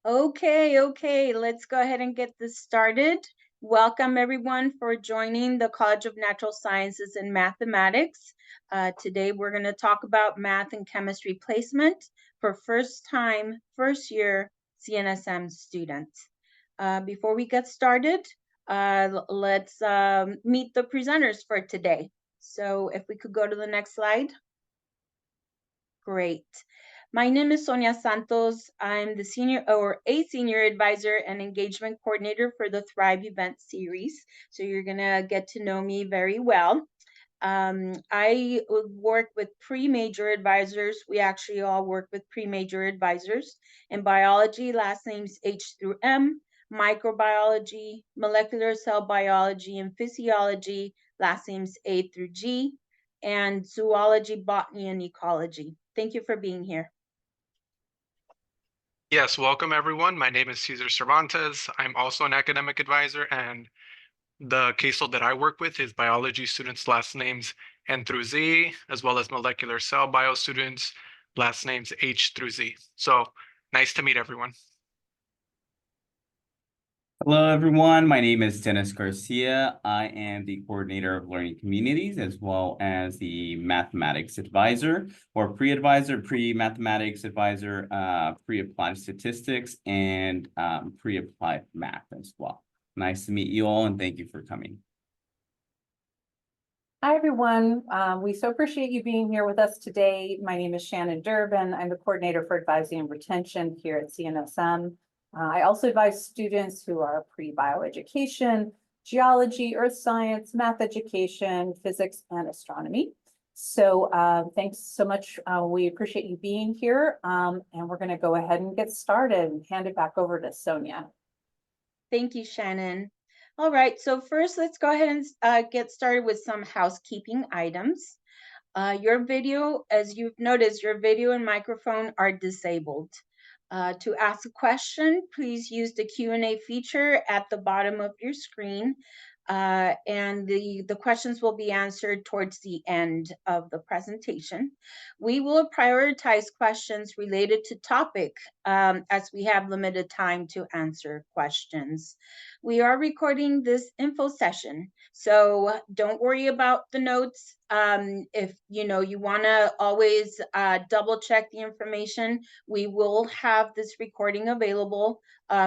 Okay, let's go ahead and get this started. Welcome everyone for joining the College of Natural Sciences and Mathematics. Today we're going to talk about math and chemistry placement for first-time, first-year CNSM students. Before we get started, let's meet the presenters for today. So if we could go to the next slide. Great. My name is Sonia Santos. I'm a senior advisor and engagement coordinator for the Thrive event series. So you're gonna get to know me very well. I work with pre-major advisors. We actually all work with pre-major advisors. In biology, last names H through M, microbiology, molecular cell biology, and physiology, last names A through G, and zoology, botany, and ecology. Thank you for being here. Yes, welcome everyone. My name is Cesar Cervantes. I'm also an academic advisor, and the caseload that I work with is biology students' last names N through Z, as well as molecular cell bio students' last names H through Z. So nice to meet everyone. Hello, everyone. My name is Dennis Garcia. I am the coordinator of learning communities, as well as the mathematics advisor or pre-advisor, pre-mathematics advisor, pre-applied statistics, and pre-applied math as well. Nice to meet you all, and thank you for coming. Hi, everyone. We so appreciate you being here with us today. My name is Shannon Durbin. I'm the coordinator for advising and retention here at CNSM. I also advise students who are pre-bioeducation, geology, earth science, math education, physics, and astronomy. So thanks so much. We appreciate you being here. And we're going to go ahead and get started and hand it back over to Sonia. Thank you, Shannon. All right, so first let's go ahead and get started with some housekeeping items. Your video, as you've noticed, your video and microphone are disabled. To ask a question, please use the Q&A feature at the bottom of your screen, and the questions will be answered towards the end of the presentation. We will prioritize questions related to topic as we have limited time to answer questions. We are recording this info session, so don't worry about the notes. If you want to always double check the information, we will have this recording available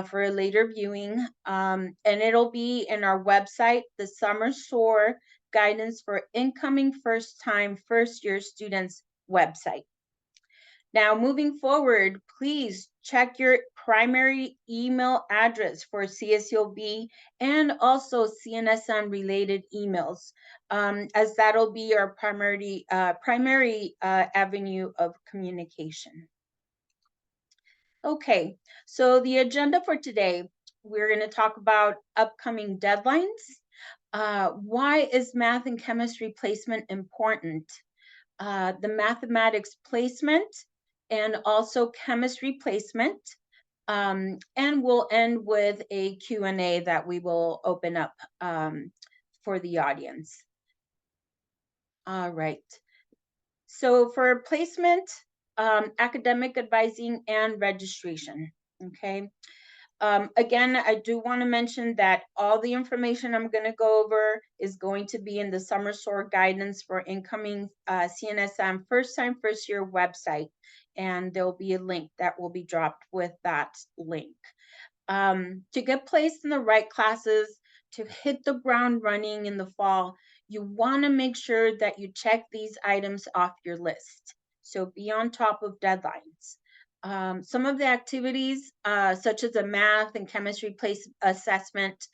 for a later viewing, and it'll be in our website, the Summer SOAR Guidance for Incoming First-Time First-Year Students website. Now, moving forward, please check your primary email address for CSULB and also CNSM related emails, as that'll be our primary avenue of communication. Okay, so the agenda for today, we're going to talk about upcoming deadlines. Why is math and chemistry placement important? The mathematics placement, and also chemistry placement, and we'll end with a Q&A that we will open up for the audience. All right, so for placement, academic advising and registration, okay? Again, I do want to mention that all the information I'm going to go over is going to be in the Summer SOAR Guidance for Incoming CNSM First-Time First-Year website, and there'll be a link that will be dropped with that link. To get placed in the right classes, to hit the ground running in the fall, you want to make sure that you check these items off your list. So be on top of deadlines. Some of the activities, such as a math and chemistry place assessment,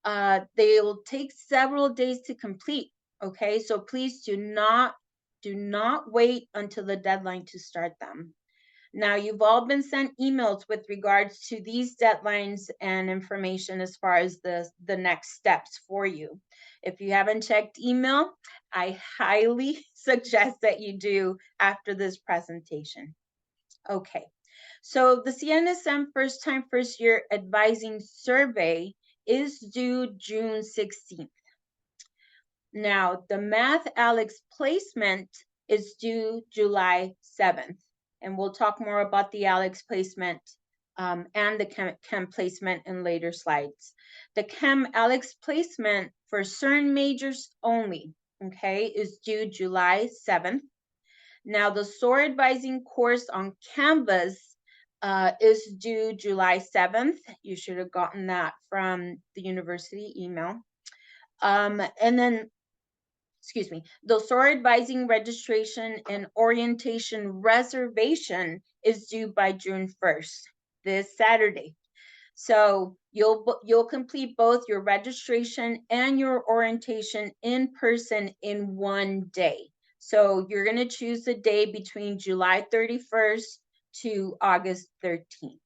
they'll take several days to complete. Okay, so please do not wait until the deadline to start them. Now, you've all been sent emails with regards to these deadlines and information as far as the next steps for you. If you haven't checked email, I highly suggest that you do after this presentation. Okay, so the CNSM First Time First Year Advising Survey is due June 16th. Now, the Math ALEKS placement is due July 7th, and we'll talk more about the ALEKS placement and the Chem placement in later slides. The Chem ALEKS placement for certain majors only, okay, is due July 7th. Now, the SOAR advising course on Canvas is due July 7th. You should have gotten that from the university email. And then, excuse me, the SOAR advising registration and orientation reservation is due by June 1st, this Saturday. So you'll complete both your registration and your orientation in person in one day. So you're going to choose the day between July 31st to August 13th.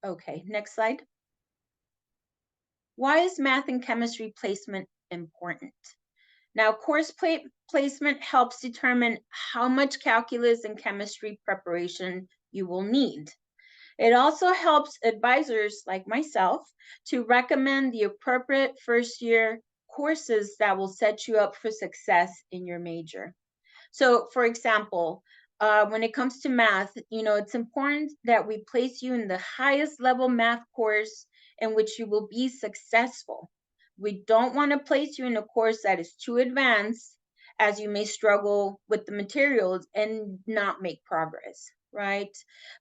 Okay, next slide. Why is math and chemistry placement important? Now, course placement helps determine how much calculus and chemistry preparation you will need. It also helps advisors like myself to recommend the appropriate first-year courses that will set you up for success in your major. So, for example, when it comes to math, it's important that we place you in the highest level math course in which you will be successful. We don't want to place you in a course that is too advanced, as you may struggle with the materials and not make progress, right?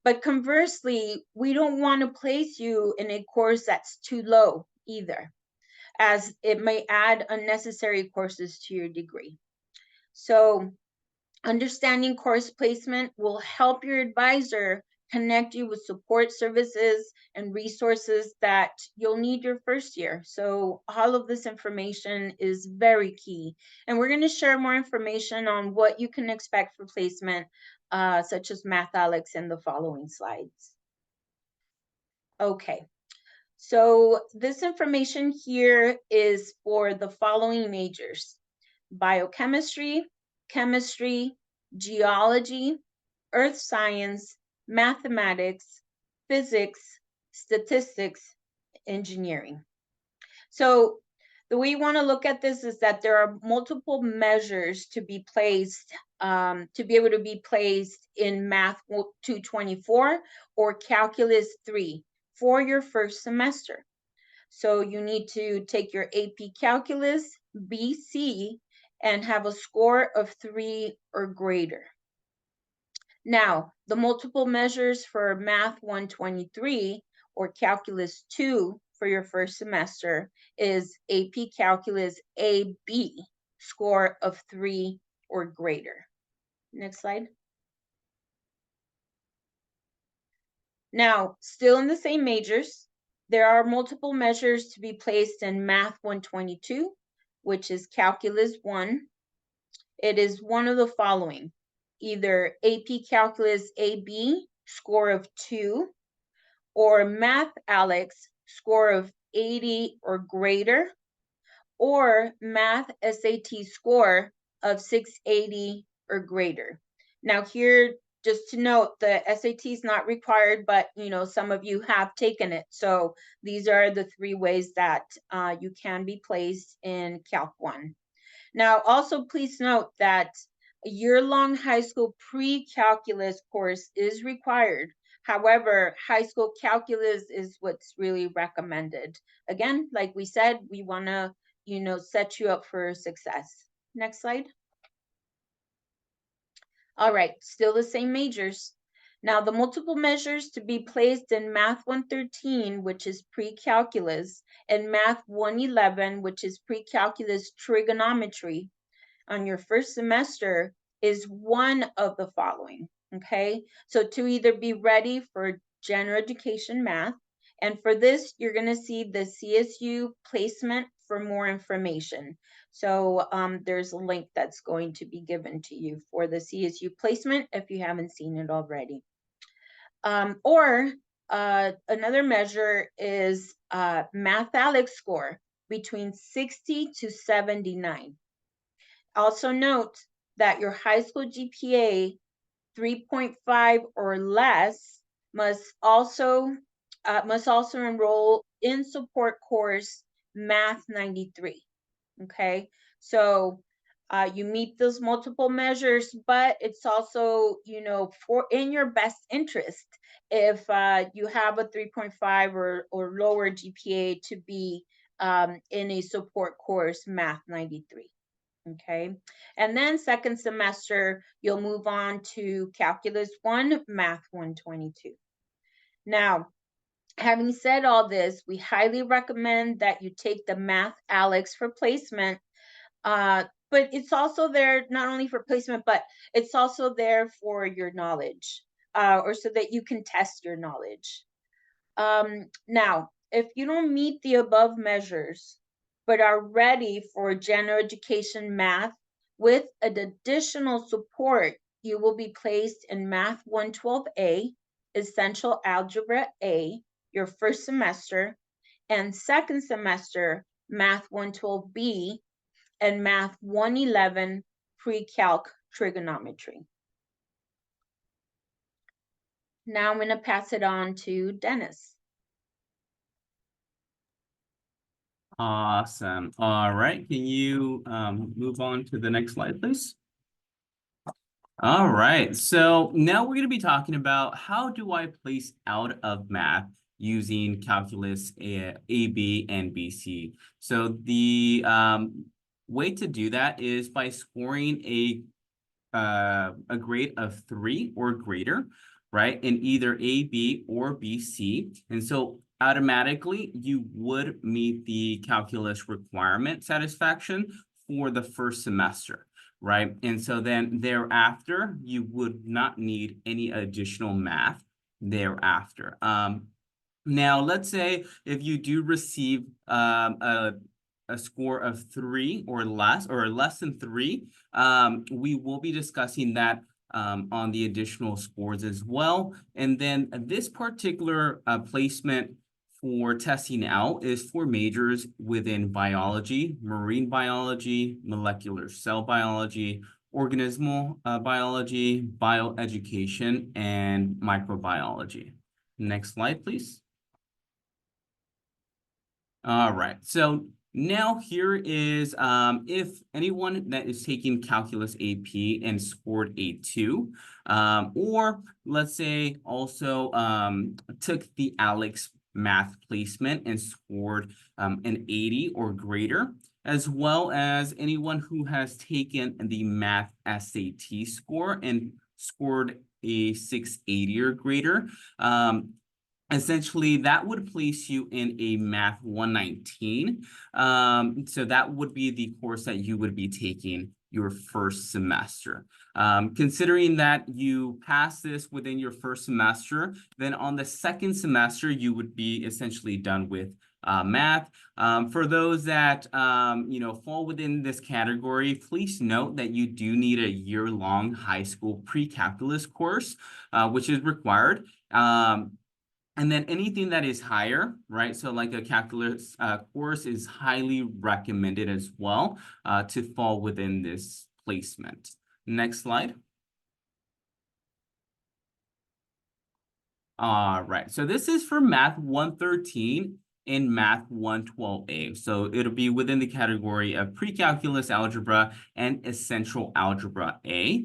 But conversely, we don't want to place you in a course that's too low either, as it may add unnecessary courses to your degree. So, understanding course placement will help your advisor connect you with support services and resources that you'll need your first year. So all of this information is very key. And we're going to share more information on what you can expect for placement, such as Math ALEKS, in the following slides. Okay, so this information here is for the following majors: biochemistry, chemistry, geology, earth science, mathematics, physics, statistics, engineering. So the way you want to look at this is that there are multiple measures to be placed, to be able to be placed in Math 224 or Calculus 3 for your first semester. So you need to take your AP Calculus BC and have a score of 3 or greater. Now, the multiple measures for Math 123 or Calculus 2 for your first semester is AP Calculus AB, score of 3 or greater. Next slide. Now, still in the same majors, there are multiple measures to be placed in Math 122, which is Calculus 1. It is one of the following: either AP Calculus AB, score of 2, or Math ALEKS, score of 80 or greater, or Math SAT score of 680 or greater. Now here, just to note, the SAT is not required, but some of you have taken it. So these are the 3 ways that you can be placed in Calc 1. Now, also please note that a year-long high school pre-calculus course is required. However, high school calculus is what's really recommended. Again, like we said, we want to, set you up for success. Next slide. All right, still the same majors. Now, the multiple measures to be placed in Math 113, which is pre-calculus, and Math 111, which is pre-calculus trigonometry, on your first semester is one of the following, okay? So to either be ready for general education math, and for this, you're going to see the CSU placement for more information. So there's a link that's going to be given to you for the CSU placement if you haven't seen it already. Or another measure is Math ALEKS score between 60 to 79. Also note that your high school GPA 3.5 or less must also enroll in support course Math 93. Okay, so You meet those multiple measures, but it's also, you know, for in your best interest if you have a 3.5 or lower GPA to be in a support course, Math 93. Okay, and then second semester, you'll move on to Calculus 1, Math 122. Now, having said all this, we highly recommend that you take the Math ALEKS for placement. But it's also there not only for placement, but it's also there for your knowledge, or so that you can test your knowledge. Now, if you don't meet the above measures, but are ready for general education math with an additional support, you will be placed in Math 112A, Essential Algebra A, your first semester, and second semester, Math 112B, and Math 111, Pre-Calc Trigonometry. Now I'm going to pass it on to Dennis. Awesome. All right. Can you move on to the next slide, please? All right. So now we're going to be talking about how do I place out of math using calculus A, B, and BC. So the way to do that is by scoring a grade of 3 or greater, right, in either A, B, or BC. And so automatically you would meet the calculus requirement satisfaction for the first semester, right? And so then thereafter, you would not need any additional math thereafter. Now, let's say if you do receive a score of 3 or less than 3, we will be discussing that on the additional scores as well. And then this particular placement for testing out is for majors within biology, marine biology, molecular cell biology, organismal biology, bioeducation, and microbiology. Next slide, please. All right, so now here is if anyone that is taking Calculus AP and scored a 2, or let's say also took the ALEKS math placement and scored an 80 or greater, as well as anyone who has taken the math SAT score and scored a 680 or greater. Essentially, that would place you in a Math 119. So that would be the course that you would be taking your first semester. Considering that you pass this within your first semester, then on the second semester, you would be essentially done with math. For those that fall within this category, please note that you do need a year-long high school pre-calculus course, which is required. And then anything that is higher, right? So like a calculus course is highly recommended as well to fall within this placement. Next slide. All right, so this is for Math 113 and Math 112A. So it'll be within the category of pre-calculus algebra and essential algebra A.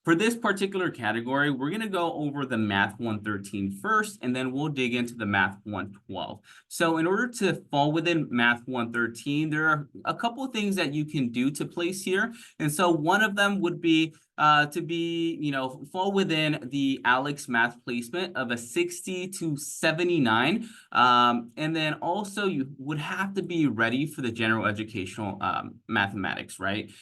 For this particular category, we're going to go over the Math 113 first, and then we'll dig into the Math 112. So in order to fall within Math 113, there are a couple of things that you can do to place here. And so one of them would be to fall within the ALEKS math placement of a 60 to 79. And then also you would have to be ready for the general educational mathematics, right?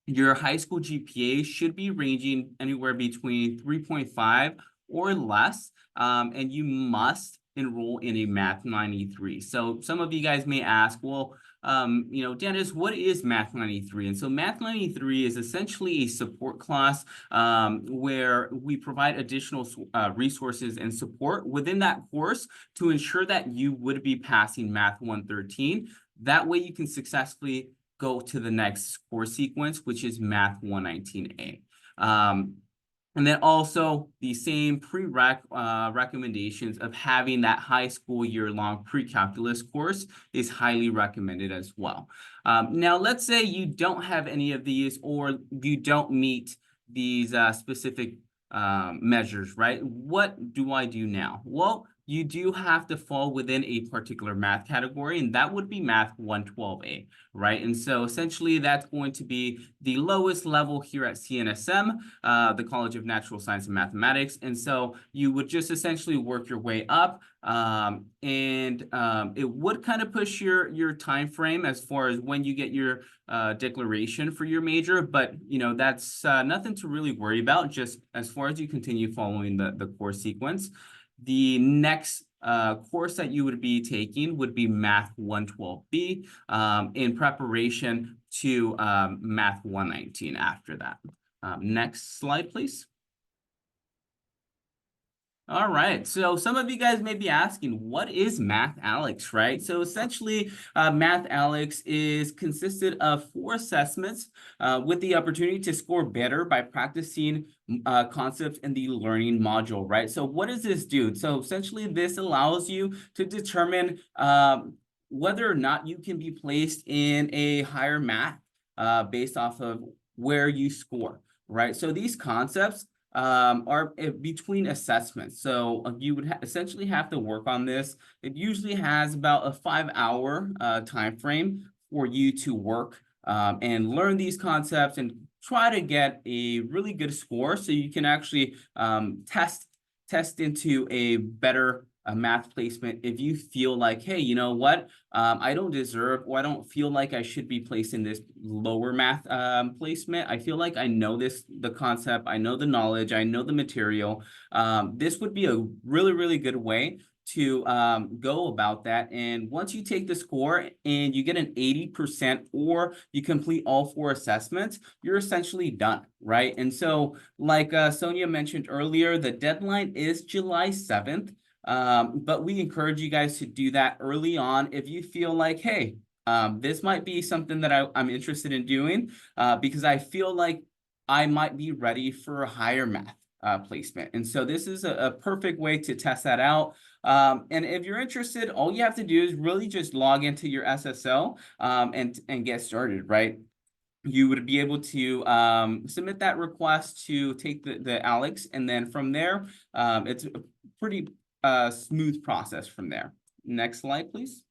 Your high school GPA should be ranging anywhere between 3.5 or less, and you must enroll in a Math 93. So some of you guys may ask, well, Dennis, what is Math 93? And so Math 93 is essentially a support class where we provide additional resources and support within that course to ensure that you would be passing Math 113. That way you can successfully go to the next course sequence, which is Math 119A. And then also the same recommendations of having that high school year-long pre-calculus course is highly recommended as well. Now, let's say you don't have any of these, or you don't meet these specific measures, right? What do I do now? Well, you do have to fall within a particular math category, and that would be Math 112A, right? And so essentially that's going to be the lowest level here at CNSM, the College of Natural Science and Mathematics. And so you would just essentially work your way up, it would kind of push your time frame as far as when you get your declaration for your major, but that's nothing to really worry about, just as far as you continue following the course sequence. The next course that you would be taking would be Math 112B in preparation to Math 119 after that. Next slide, please. All right, so some of you guys may be asking, what is Math ALEKS, right? So essentially, Math ALEKS is consisted of 4 assessments with the opportunity to score better by practicing concepts in the learning module, right? So what does this do? So essentially, this allows you to determine whether or not you can be placed in a higher math based off of where you score, right? So these concepts are between assessments. So you would essentially have to work on this. It usually has about a 5-hour time frame for you to work and learn these concepts and try to get a really good score so you can actually test into a better math placement if you feel like, hey, you know what, I don't deserve, or I don't feel like I should be placed in this lower math placement. I feel like I know the concept, I know the knowledge, I know the material. This would be a really, really good way to go about that. And once you take the score and you get an 80% or you complete all 4 assessments, you're essentially done, right? And so like Sonia mentioned earlier, the deadline is July 7th. But we encourage you guys to do that early on if you feel like, hey, this might be something that I'm interested in doing because I feel like I might be ready for a higher math placement. And so this is a perfect way to test that out. And if you're interested, all you have to do is really just log into your SSO and get started, right? You would be able to submit that request to take the ALEKS, and then from there, it's a pretty smooth process from there. Next slide, please.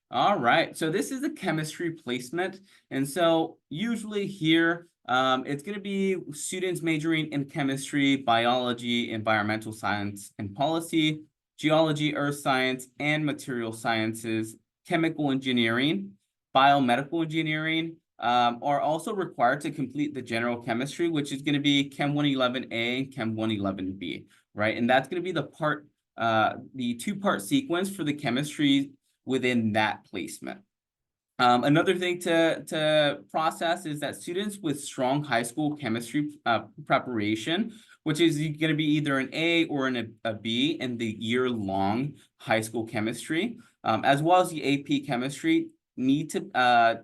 All right, so this is a chemistry placement. And so usually here, it's going to be students majoring in chemistry, biology, environmental science and policy, geology, earth science, and material sciences, chemical engineering, biomedical engineering, are also required to complete the general chemistry, which is going to be Chem 111A and Chem 111B, right? And that's going to be the 2-part sequence for the chemistry within that placement. Another thing to process is that students with strong high school chemistry preparation, which is going to be either an A or a B in the year-long high school chemistry, as well as the AP chemistry, need to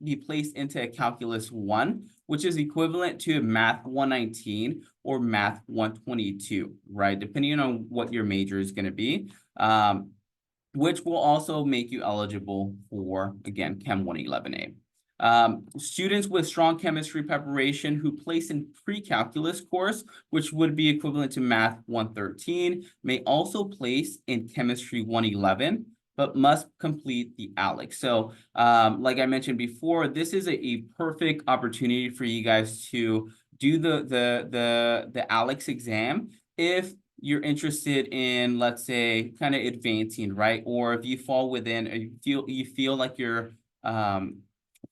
be placed into Calculus 1, which is equivalent to Math 119 or Math 122, right? Depending on what your major is going to be, which will also make you eligible for, again, Chem 111A. Students with strong chemistry preparation who place in pre-calculus course, which would be equivalent to Math 113, may also place in Chemistry 111, but must complete the ALEKS. So like I mentioned before, this is a perfect opportunity for you guys to do the ALEKS exam if you're interested in, let's say, kind of advancing, right? Or if you fall within, or you feel like you're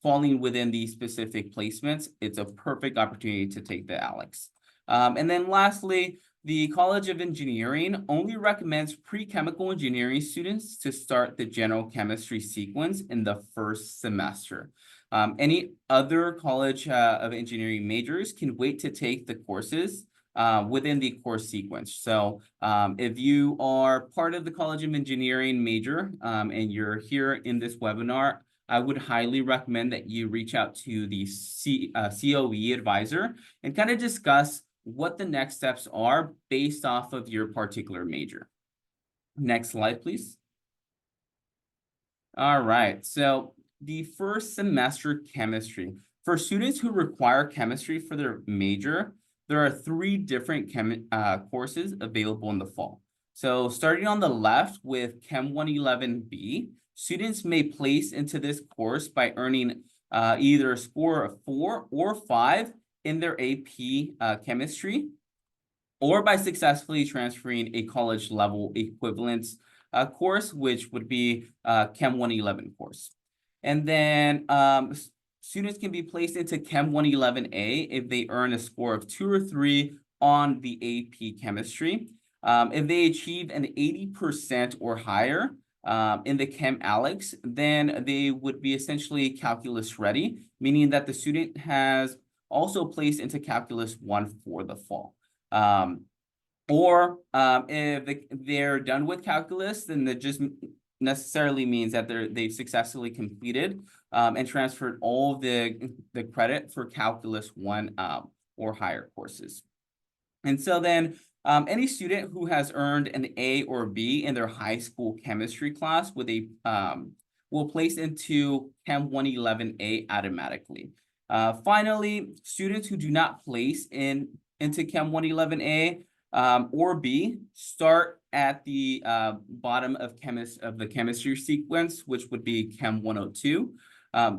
falling within these specific placements, it's a perfect opportunity to take the ALEKS. And then lastly, the College of Engineering only recommends pre-chemical engineering students to start the general chemistry sequence in the first semester. Any other College of Engineering majors can wait to take the courses within the course sequence. So if you are part of the College of Engineering major and you're here in this webinar, I would highly recommend that you reach out to the COE advisor and kind of discuss what the next steps are based off of your particular major. Next slide, please. All right, so the first semester chemistry. For students who require chemistry for their major, there are 3 different courses available in the fall. So starting on the left with Chem 111B, students may place into this course by earning either a score of 4 or 5 in their AP chemistry, or by successfully transferring a college level equivalence course, which would be Chem 111 course. And then students can be placed into Chem 111A if they earn a score of 2 or 3 on the AP chemistry. If they achieve an 80% or higher in the Chem ALEKS, then they would be essentially calculus ready, meaning that the student has also placed into calculus 1 for the fall. If they're done with calculus, then that just necessarily means that they've successfully completed and transferred all of the credit for calculus 1 or higher courses. And so then any student who has earned an A or B in their high school chemistry class with a will place into Chem 111A automatically. Finally, students who do not place into Chem 111A or B start at the bottom of the chemistry sequence, which would be Chem 102.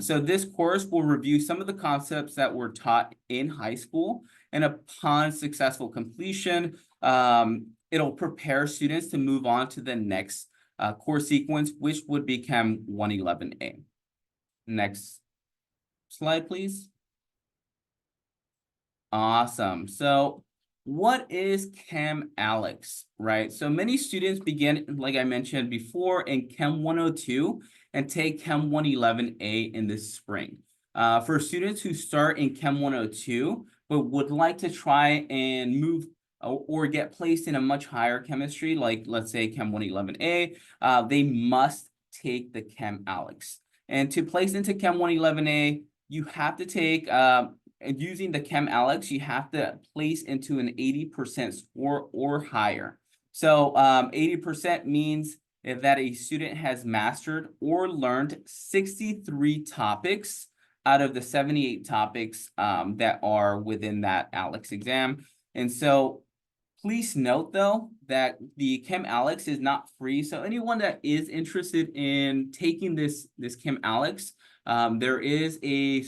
So this course will review some of the concepts that were taught in high school, and upon successful completion, it'll prepare students to move on to the next course sequence, which would be Chem 111A. Next slide, please. Awesome. So what is Chem ALEKS, right? So many students begin, like I mentioned before, in Chem 102 and take Chem 111A in the spring. For students who start in Chem 102 but would like to try and move or get placed in a much higher chemistry, like let's say Chem 111A, they must take the Chem ALEKS. And to place into Chem 111A, you have to take using the Chem ALEKS, you have to place into an 80% score or higher. So 80% means that a student has mastered or learned 63 topics out of the 78 topics that are within that ALEKS exam. And so please note, though, that the Chem ALEKS is not free. So anyone that is interested in taking this Chem ALEKS, there is a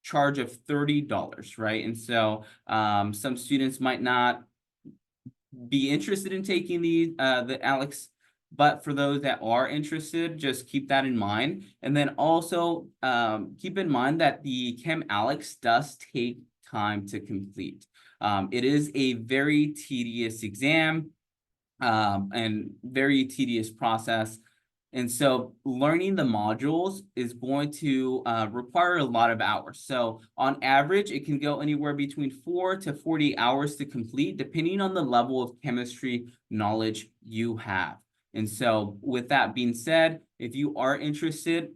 charge of $30, right? And so some students might not be interested in taking the ALEKS, but for those that are interested, just keep that in mind. And then also keep in mind that the Chem ALEKS does take time to complete. It is a very tedious exam and very tedious process. And so learning the modules is going to require a lot of hours. So on average, it can go anywhere between 4 to 40 hours to complete, depending on the level of chemistry knowledge you have. And so with that being said, if you are interested,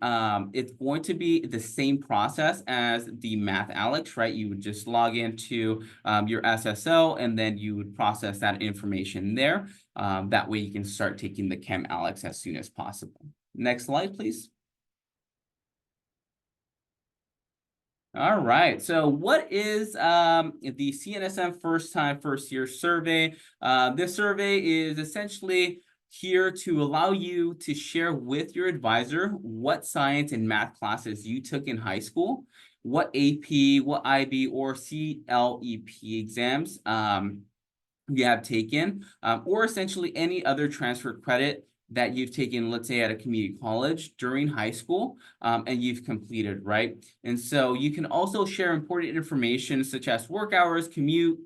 it's going to be the same process as the Math ALEKS, right? You would just log into your SSO and then you would process that information there. That way you can start taking the Chem ALEKS as soon as possible. Next slide, please. All right, so what is the CNSM first year survey? This survey is essentially here to allow you to share with your advisor what science and math classes you took in high school, what AP, what IB, or CLEP exams you have taken, or essentially any other transfer credit that you've taken, let's say at a community college during high school, and you've completed, right? And so you can also share important information such as work hours, commute,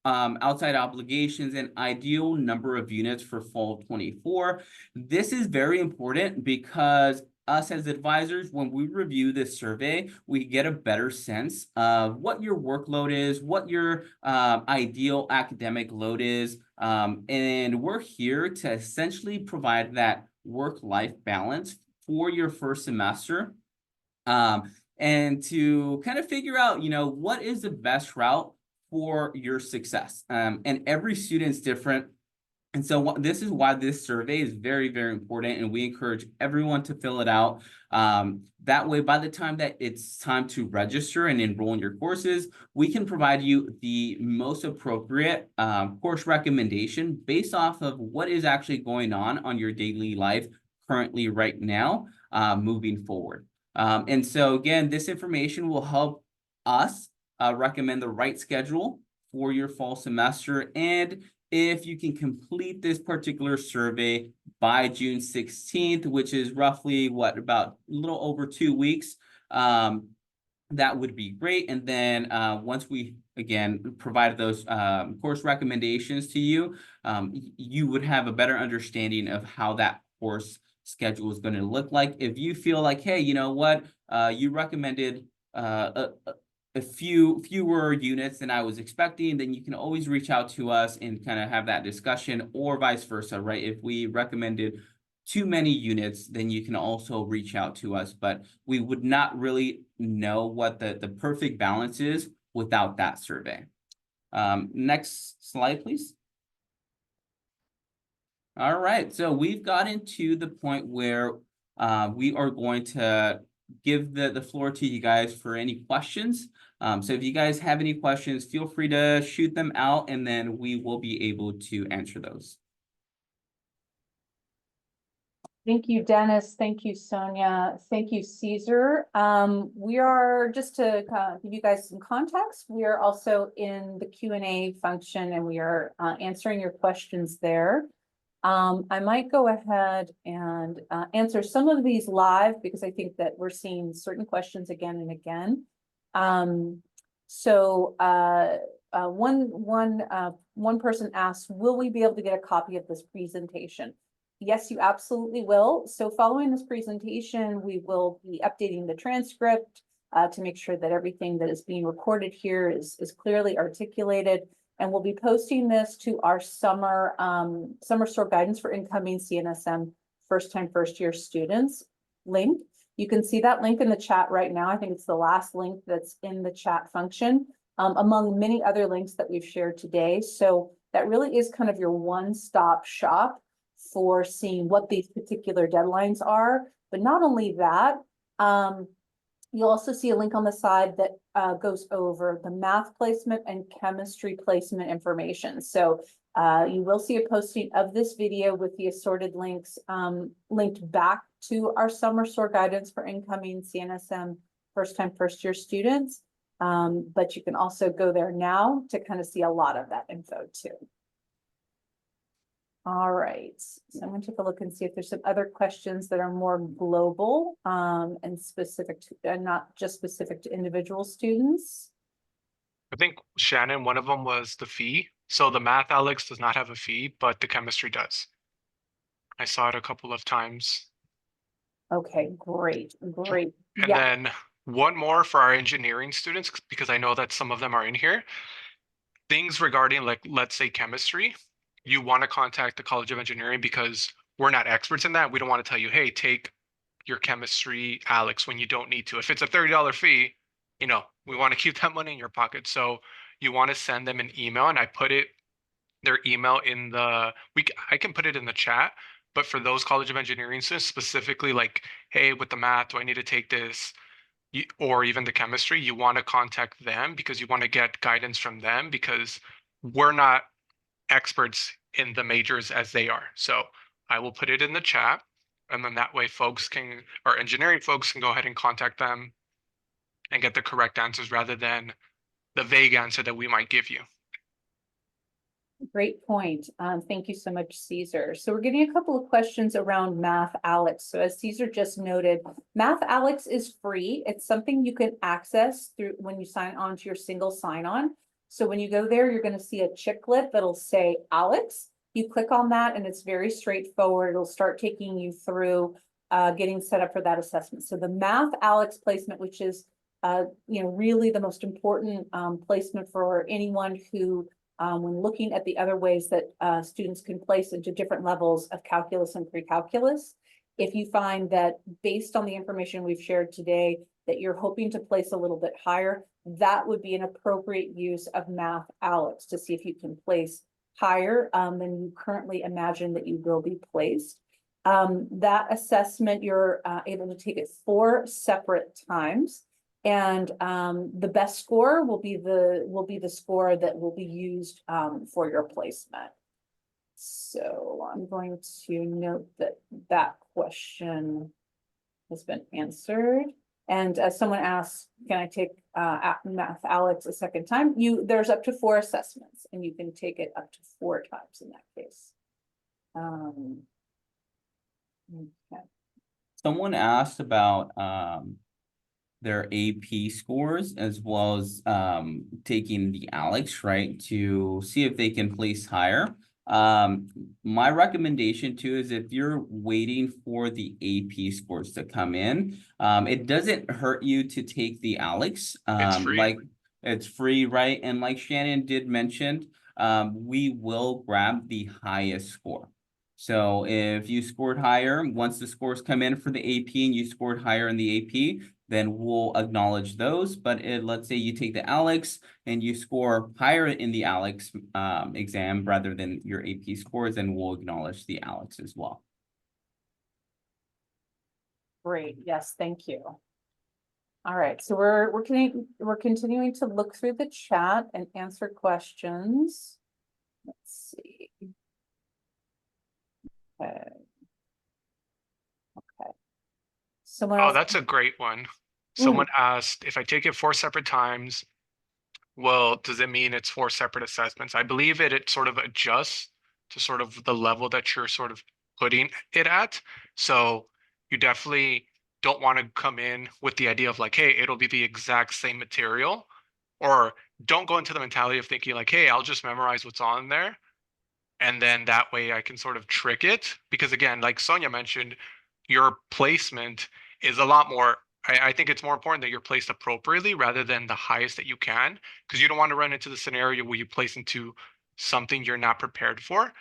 outside obligations, and ideal number of units for fall 24. This is very important because us as advisors, when we review this survey, we get a better sense of what your workload is, what your ideal academic load is, and we're here to essentially provide that work-life balance for your first semester and to kind of figure out, what is the best route for your success. And every student's different. And so this is why this survey is very, very important, and we encourage everyone to fill it out. That way, by the time that it's time to register and enroll in your courses, we can provide you the most appropriate course recommendation based off of what is actually going on your daily life currently right now, moving forward. And so again, this information will help us recommend the right schedule for your fall semester. And if you can complete this particular survey by June 16th, which is roughly about a little over 2 weeks, that would be great. And then once we, again, provide those course recommendations to you, you would have a better understanding of how that course schedule is going to look like. If you feel like, hey, you know what, you recommended a fewer units than I was expecting, then you can always reach out to us and kind of have that discussion, or vice versa, right? If we recommended too many units, then you can also reach out to us, but we would not really know what the perfect balance is without that survey. Next slide, please. All right, so we've gotten to the point where we are going to give the floor to you guys for any questions. So if you guys have any questions, feel free to shoot them out, and then we will be able to answer those. Thank you, Dennis. Thank you, Sonia. Thank you, Caesar. We are, just to give you guys some context, we are also in the Q&A function, and we are answering your questions there. I might go ahead and answer some of these live, because I think that we're seeing certain questions again and again. One person asked, will we be able to get a copy of this presentation? Yes, you absolutely will. So following this presentation, we will be updating the transcript to make sure that everything that is being recorded here is clearly articulated. And we'll be posting this to our summer SOAR guidance for incoming CNSM first year students link. You can see that link in the chat right now. I think it's the last link that's in the chat function, among many other links that we've shared today. So that really is kind of your one-stop shop for seeing what these particular deadlines are. But not only that, you'll also see a link on the side that goes over the math placement and chemistry placement information. So you will see a posting of this video with the assorted links linked back to our summer SOAR guidance for incoming CNSM first year students. But you can also go there now to kind of see a lot of that info too. All right, so I'm going to take a look and see if there's some other questions that are more global and specific to, and not just specific to individual students. I think, Shannon, one of them was the fee. So the math ALEKS does not have a fee, but the chemistry does. I saw it a couple of times. Okay, great. And then one more for our engineering students, because I know that some of them are in here. Things regarding, like, let's say chemistry, you want to contact the College of Engineering, because we're not experts in that. We don't want to tell you, hey, take your chemistry ALEKS when you don't need to. If it's a $30 fee, we want to keep that money in your pocket. So you want to send them an email, and I put their email in I can put it in the chat, but for those College of Engineering students specifically, like, hey, with the math, do I need to take this? Or even the chemistry, you want to contact them because you want to get guidance from them, because we're not experts in the majors as they are. So I will put it in the chat, and then that way our engineering folks can go ahead and contact them and get the correct answers rather than the vague answer that we might give you. Great point. Thank you so much, Caesar. So we're getting a couple of questions around Math ALEKS. So as Caesar just noted, Math ALEKS is free. It's something you can access through when you sign on to your single sign-on. So when you go there, you're going to see a chiclet that'll say ALEKS. You click on that, and it's very straightforward. It'll start taking you through getting set up for that assessment. So the Math ALEKS placement, which is really the most important placement for anyone who, when looking at the other ways that students can place into different levels of calculus and pre-calculus, if you find that based on the information we've shared today, that you're hoping to place a little bit higher, that would be an appropriate use of Math ALEKS to see if you can place higher than you currently imagine that you will be placed. That assessment, you're able to take it 4 separate times. And the best score will be the score that will be used for your placement. So I'm going to note that that question has been answered. And as someone asked, can I take Math ALEKS a second time? There's up to 4 assessments, and you can take it up to 4 times in that case. Okay. Someone asked about their AP scores as well as taking the ALEKS, right, to see if they can place higher. My recommendation too is if you're waiting for the AP scores to come in, it doesn't hurt you to take the ALEKS. It's free. Like it's free, right? And like Shannon did mention, we will grab the highest score. So if you scored higher, once the scores come in for the AP and you scored higher in the AP, then we'll acknowledge those. But let's say you take the ALEKS and you score higher in the ALEKS exam rather than your AP scores, then we'll acknowledge the ALEKS as well. Great. Yes, thank you. All right, so we're continuing to look through the chat and answer questions. Let's see. Okay. Someone else. Oh, that's a great one. Someone asked, if I take it 4 separate times, well, does it mean it's 4 separate assessments? I believe it sort of adjusts to sort of the level that you're sort of putting it at. So you definitely don't want to come in with the idea of like, hey, it'll be the exact same material, or don't go into the mentality of thinking like, hey, I'll just memorize what's on there. And then that way I can sort of trick it. Because again, like Sonia mentioned, your placement is a lot more, I think it's more important that you're placed appropriately rather than the highest that you can, because you don't want to run into the scenario where you place into something you're not prepared for.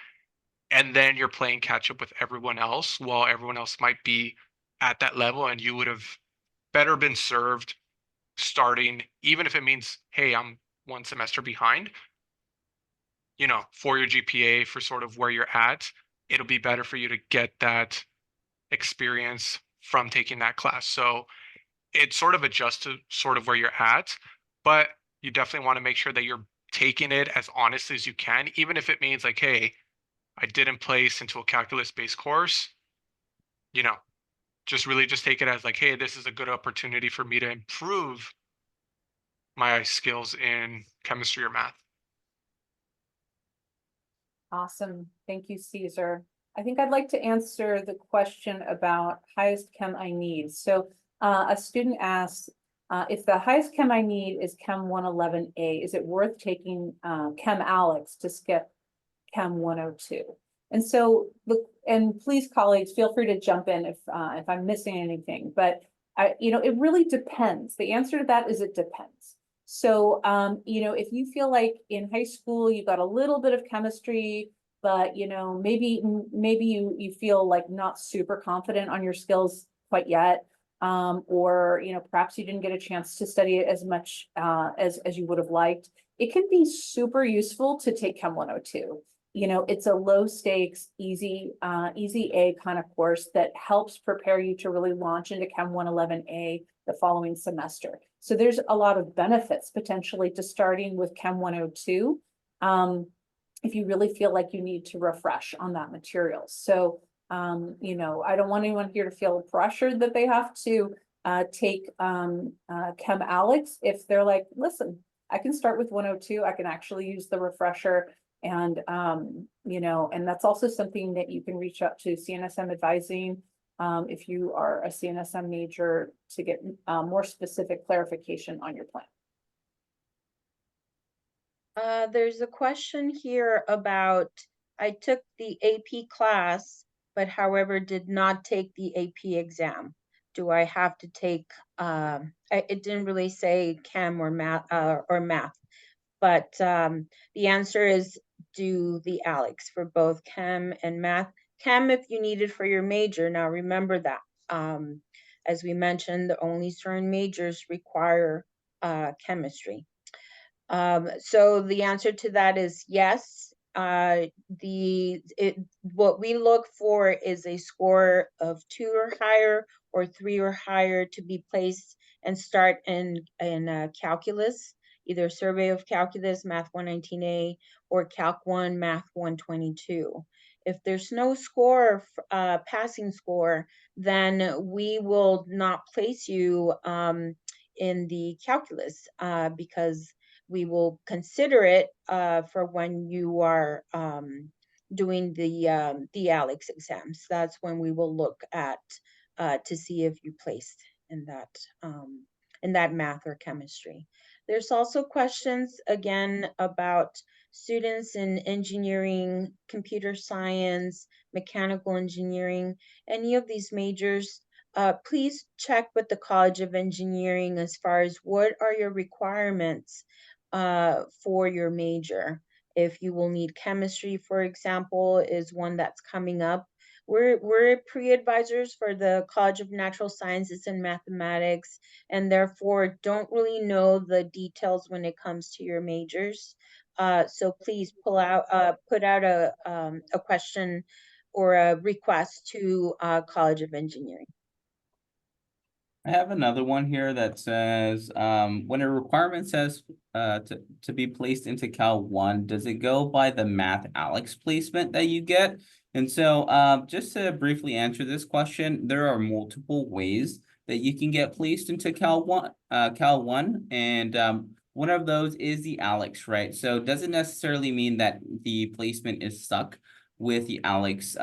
And then you're playing catch up with everyone else while everyone else might be at that level, and you would have better been served starting, even if it means, hey, I'm 1 semester behind, you know, for your GPA, for sort of where you're at, it'll be better for you to get that experience from taking that class. So it sort of adjusts to sort of where you're at, but you definitely want to make sure that you're taking it as honestly as you can, even if it means like, hey, I didn't place into a calculus-based course, you know, just really just take it as like, hey, this is a good opportunity for me to improve my skills in chemistry or math. Awesome. Thank you, Caesar. I think I'd like to answer the question about highest chem I need. So a student asked, if the highest chem I need is Chem 111A, is it worth taking Chem ALEKS to skip Chem 102? And so, and please, colleagues, feel free to jump in if I'm missing anything. But it really depends. The answer to that is it depends. So, if you feel like in high school you got a little bit of chemistry, but maybe you feel like not super confident on your skills quite yet, or perhaps you didn't get a chance to study it as much as you would have liked, it can be super useful to take Chem 102. It's a low stakes, easy A kind of course that helps prepare you to really launch into Chem 111A the following semester. So there's a lot of benefits potentially to starting with Chem 102 if you really feel like you need to refresh on that material. So, I don't want anyone here to feel pressured that they have to take Chem ALEKS. If they're like, listen, I can start with 102, I can actually use the refresher. And, and that's also something that you can reach out to CNSM Advising if you are a CNSM major to get more specific clarification on your plan. There's a question here about, I took the AP class, but however did not take the AP exam. Do I have to take, it didn't really say Chem or math, but the answer is do the ALEKS for both Chem and math. Chem if you need it for your major. Now remember that. As we mentioned, only certain majors require chemistry. So the answer to that is yes. What we look for is a score of 2 or higher or 3 or higher to be placed and start in calculus, either Survey of Calculus, Math 119A, or Calc 1, Math 122. If there's no score, passing score, then we will not place you in the calculus because we will consider it for when you are doing the ALEKS exams. That's when we will look at to see if you placed in that math or chemistry. There's also questions again about students in engineering, computer science, mechanical engineering, any of these majors. Please check with the College of Engineering as far as what are your requirements for your major. If you will need chemistry, for example, is one that's coming up. We're pre-advisors for the College of Natural Sciences and Mathematics, and therefore don't really know the details when it comes to your majors. So please put out a question or a request to College of Engineering. I have another one here that says, when a requirement says to be placed into Cal 1, does it go by the Math ALEKS placement that you get? And so just to briefly answer this question, there are multiple ways that you can get placed into Cal 1, and one of those is the ALEKS, right? So it doesn't necessarily mean that the placement is stuck with the ALEKS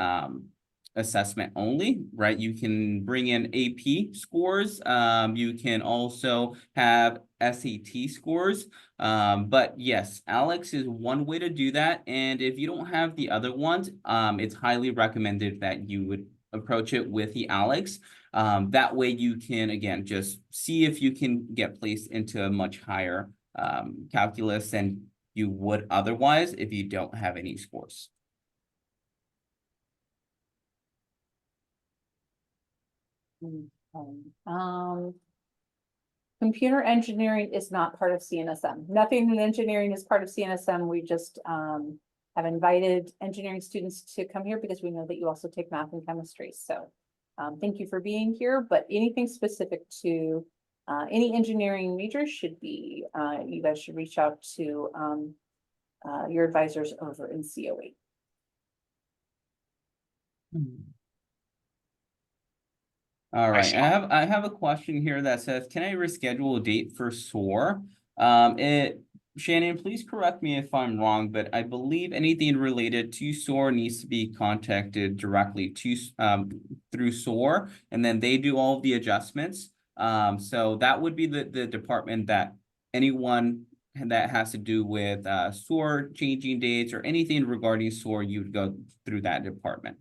assessment only, right? You can bring in AP scores. You can also have SAT scores. But yes, ALEKS is one way to do that. And if you don't have the other ones, it's highly recommended that you would approach it with the ALEKS. That way you can, again, just see if you can get placed into a much higher calculus than you would otherwise if you don't have any scores. Computer engineering is not part of CNSM. Nothing in engineering is part of CNSM. We just have invited engineering students to come here because we know that you also take math and chemistry. So thank you for being here, but anything specific to any engineering major should be, you guys should reach out to your advisors over in COE. All right, I have a question here that says, can I reschedule a date for SOAR? Shannon, please correct me if I'm wrong, but I believe anything related to SOAR needs to be contacted directly to through SOAR, and then they do all of the adjustments. So that would be the department that anyone that has to do with SOAR changing dates or anything regarding SOAR, you would go through that department.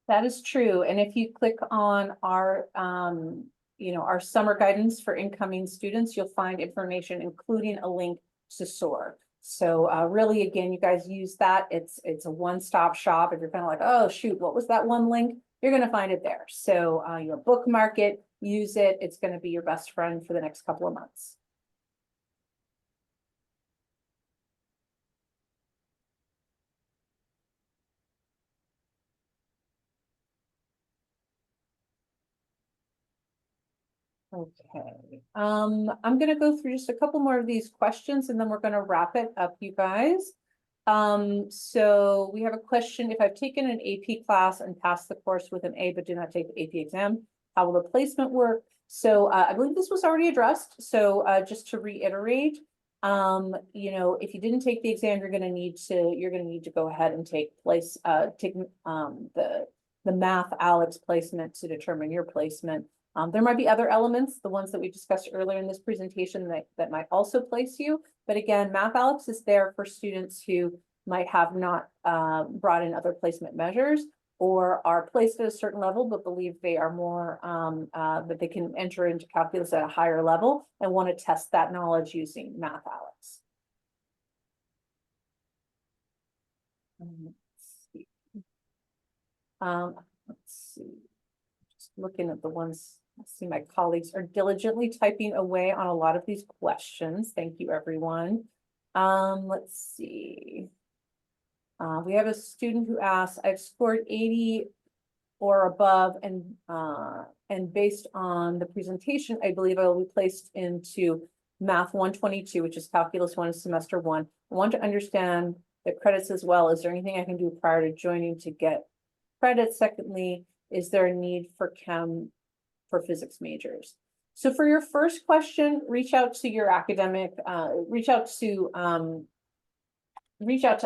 That is true. And if you click on our, our summer guidance for incoming students, you'll find information, including a link to SOAR. So really, again, you guys use that. It's a one-stop shop. If you're kind of like, oh, shoot, what was that one link? You're going to find it there. So you'll bookmark it, use it. It's going to be your best friend for the next couple of months. Okay, I'm going to go through just a couple more of these questions and then we're going to wrap it up, you guys. So we have a question: if I've taken an AP class and passed the course with an A but do not take the AP exam, how will the placement work? So I believe this was already addressed. So just to reiterate, if you didn't take the exam, you're going to need to go ahead and take the math ALEKS placement to determine your placement. There might be other elements, the ones that we discussed earlier in this presentation that might also place you. But again, Math ALEKS is there for students who might have not brought in other placement measures or are placed at a certain level, but believe they are more, that they can enter into calculus at a higher level and want to test that knowledge using Math ALEKS. Let's see. looking at the ones, I see my colleagues are diligently typing away on a lot of these questions. Thank you, everyone. Let's see. We have a student who asked, I've scored 80 or above, and based on the presentation, I believe I will be placed into Math 122, which is Calculus 1 semester 1. I want to understand the credits as well. Is there anything I can do prior to joining to get credits? Secondly, is there a need for Chem for physics majors? So for your first question, reach out to your academic, reach out to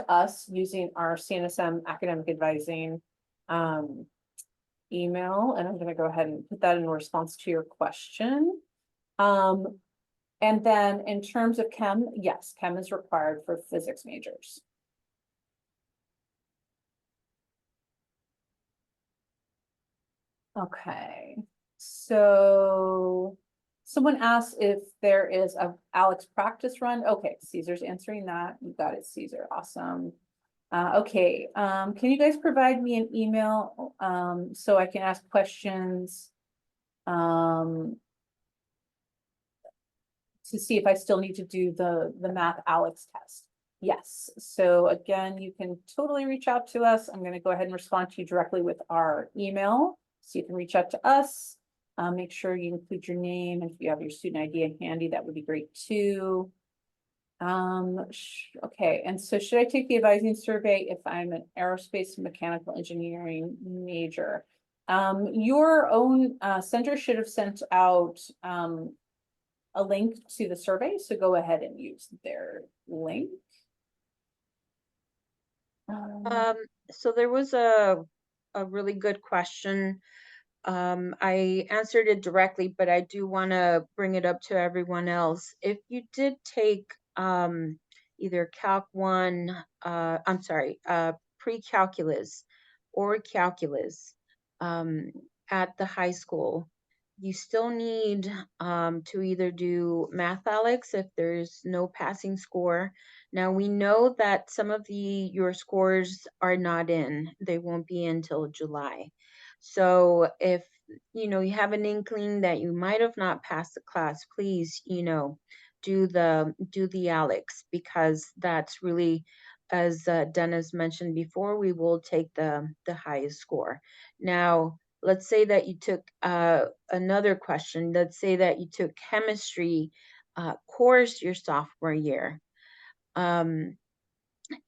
us using our CNSM Academic Advising email, and I'm going to go ahead and put that in response to your question. And then in terms of Chem, yes, Chem is required for physics majors. Okay, so someone asked if there is a ALEKS practice run. Okay, Caesar's answering that. You got it, Caesar. Awesome. Okay, can you guys provide me an email so I can ask questions to see if I still need to do the math ALEKS test? Yes, so again, you can totally reach out to us. I'm going to go ahead and respond to you directly with our email. So you can reach out to us, make sure you include your name, and if you have your student ID handy, that would be great too. Okay, and so should I take the advising survey if I'm an aerospace and mechanical engineering major? Your own center should have sent out a link to the survey, so go ahead and use their link. So there was a really good question. I answered it directly, but I do want to bring it up to everyone else. If you did take either Calc 1, pre-calculus or calculus at the high school, you still need to either do Math ALEKS if there's no passing score. Now we know that some of your scores are not in. They won't be until July. So if you have an inkling that you might have not passed the class, please do the ALEKS, because that's really, as Dennis mentioned before, we will take the highest score. Now let's say that you took another question. Let's say that you took chemistry course your sophomore year, and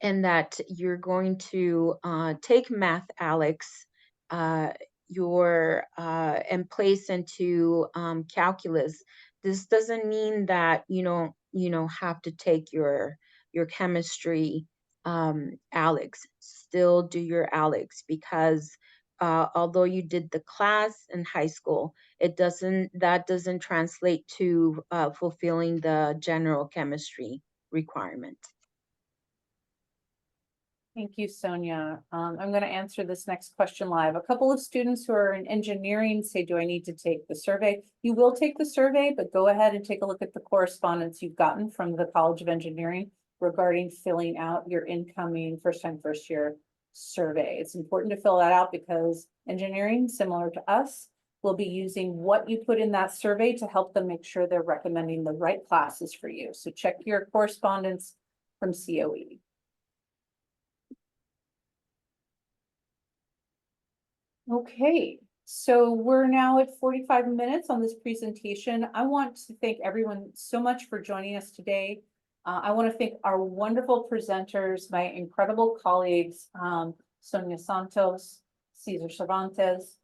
that you're going to take Math ALEKS and place into calculus. This doesn't mean that you don't have to take your chemistry ALEKS. Still do your ALEKS, because although you did the class in high school, that doesn't translate to fulfilling the general chemistry requirement. Thank you, Sonia. I'm going to answer this next question live. A couple of students who are in engineering say, do I need to take the survey? You will take the survey, but go ahead and take a look at the correspondence you've gotten from the College of Engineering regarding filling out your incoming first-time, first-year survey. It's important to fill that out because engineering, similar to us, will be using what you put in that survey to help them make sure they're recommending the right classes for you. So check your correspondence from COE. Okay, so we're now at 45 minutes on this presentation. I want to thank everyone so much for joining us today. I want to thank our wonderful presenters, my incredible colleagues, Sonia Santos, Cesar Cervantes,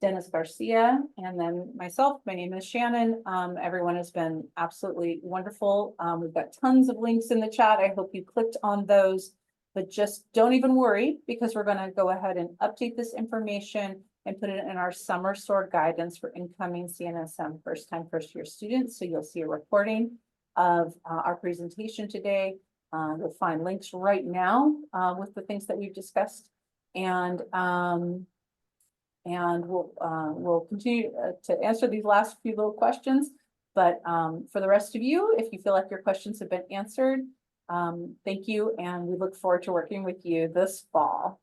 Dennis Garcia, and then myself. My name is Shannon. Everyone has been absolutely wonderful. We've got tons of links in the chat. I hope you clicked on those. But just don't even worry, because we're going to go ahead and update this information and put it in our summer SOAR guidance for incoming CNSM first-time, first-year students. So you'll see a recording of our presentation today. You'll find links right now with the things that we've discussed, and we'll continue to answer these last few little questions. But for the rest of you, if you feel like your questions have been answered, thank you, and we look forward to working with you this fall.